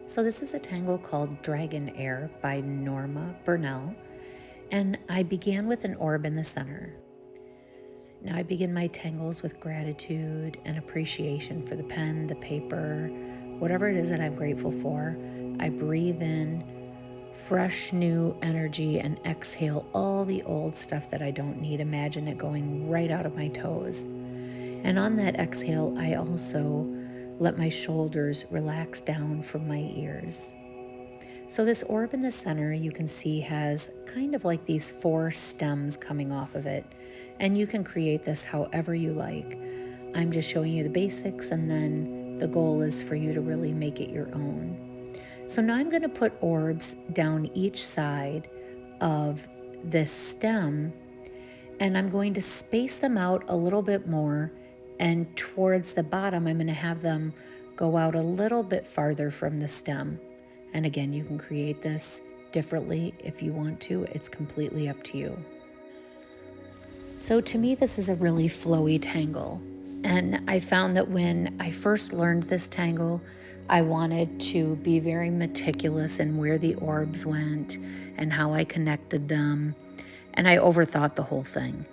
So this is a tangle called Dragonair by Burnell, and I began with an orb in the center. Now I begin my tangles with gratitude and appreciation for the pen, the paper, whatever it is that I'm grateful for. I breathe in fresh new energy and exhale all the old stuff that I don't need. Imagine it going right out of my toes. And on that exhale, I also let my shoulders relax down from my ears. So this orb in the center, you can see, has kind of like these 4 stems coming off of it. And you can create this however you like. I'm just showing you the basics, and then the goal is for you to really make it your own. So now I'm going to put orbs down each side of this stem, and I'm going to space them out a little bit more. And towards the bottom, I'm going to have them go out a little bit farther from the stem. And again, you can create this differently if you want to. It's completely up to you. So to me, this is a really flowy tangle. And I found that when I first learned this tangle, I wanted to be very meticulous in where the orbs went and how I connected them. And I overthought the whole thing.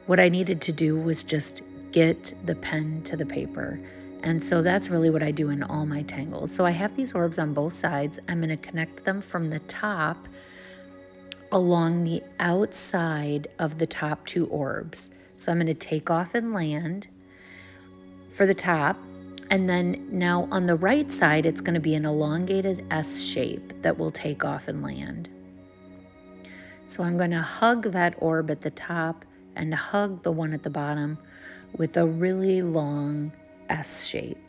What I needed to do was just get the pen to the paper. And so that's really what I do in all my tangles. So I have these orbs on both sides. I'm going to connect them from the top along the outside of the top 2 orbs. So I'm going to take off and land for the top. And then now on the right side, it's going to be an elongated S shape that will take off and land. So I'm going to hug that orb at the top and hug the one at the bottom with a really long S shape.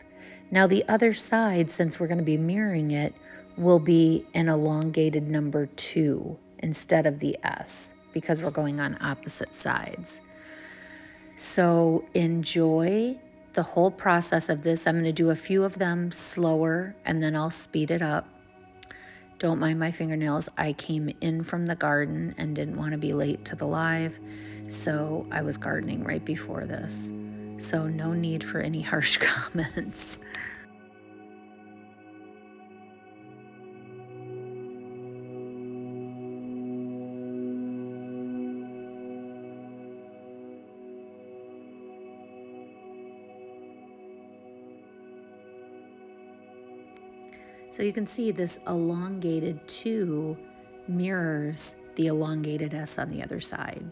Now the other side, since we're going to be mirroring it, will be an elongated number 2 instead of the S, because we're going on opposite sides. So enjoy the whole process of this. I'm going to do a few of them slower and then I'll speed it up. Don't mind my fingernails. I came in from the garden and didn't want to be late to the live, so I was gardening right before this. So no need for any harsh comments. So you can see this elongated 2 mirrors the elongated S on the other side.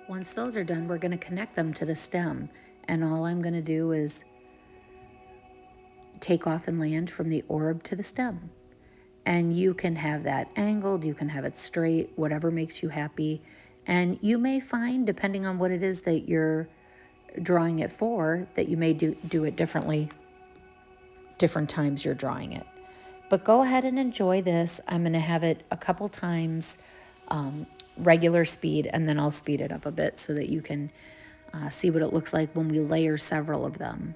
Once those are done, we're going to connect them to the stem. And all I'm going to do is take off and land from the orb to the stem. And you can have that angled, you can have it straight, whatever makes you happy. And you may find, depending on what it is that you're drawing it for, that you may do it differently, different times you're drawing it. But go ahead and enjoy this. I'm going to have it a couple times regular speed, and then I'll speed it up a bit so that you can see what it looks like when we layer several of them.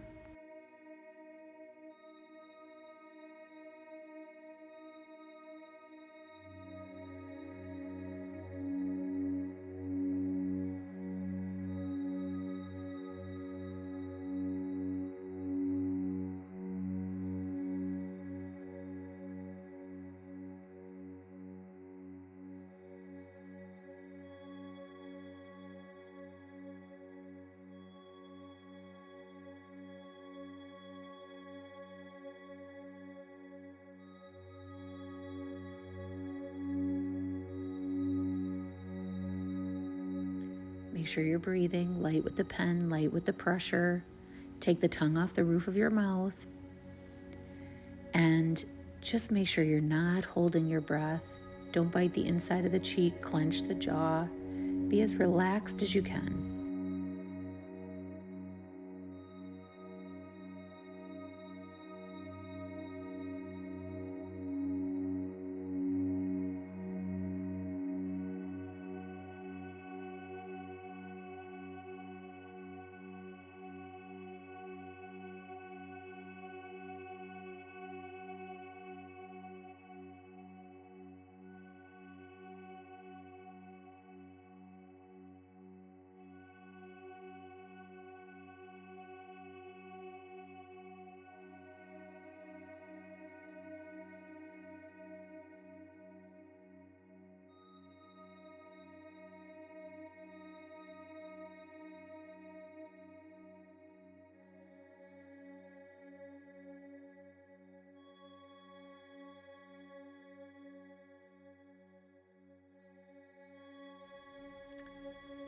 Make sure you're breathing, light with the pen, light with the pressure. Take the tongue off the roof of your mouth. And just make sure you're not holding your breath. Don't bite the inside of the cheek, clench the jaw. Be as relaxed as you can.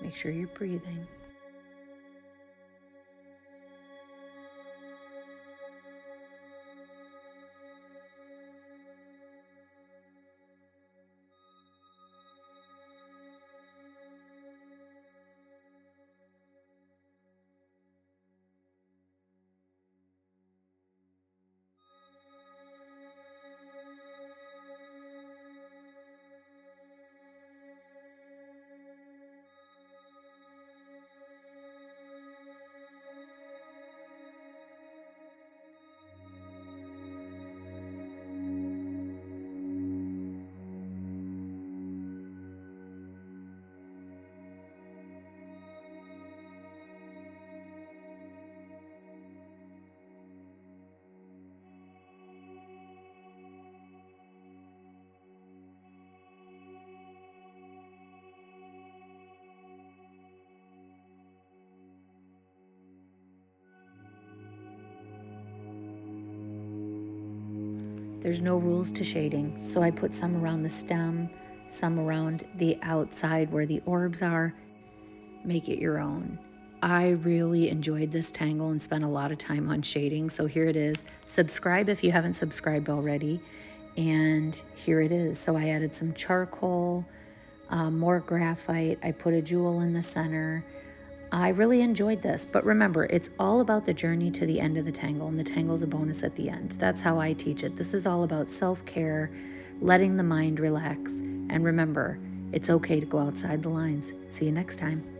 Make sure you're breathing. There's no rules to shading, so I put some around the stem, some around the outside where the orbs are. Make it your own. I really enjoyed this tangle and spent a lot of time on shading, so here it is. Subscribe if you haven't subscribed already, and here it is. So I added some charcoal, more graphite. I put a jewel in the center. I really enjoyed this, but remember, it's all about the journey to the end of the tangle, and the tangle's a bonus at the end. That's how I teach it. This is all about self-care, letting the mind relax, and remember, it's okay to go outside the lines. See you next time.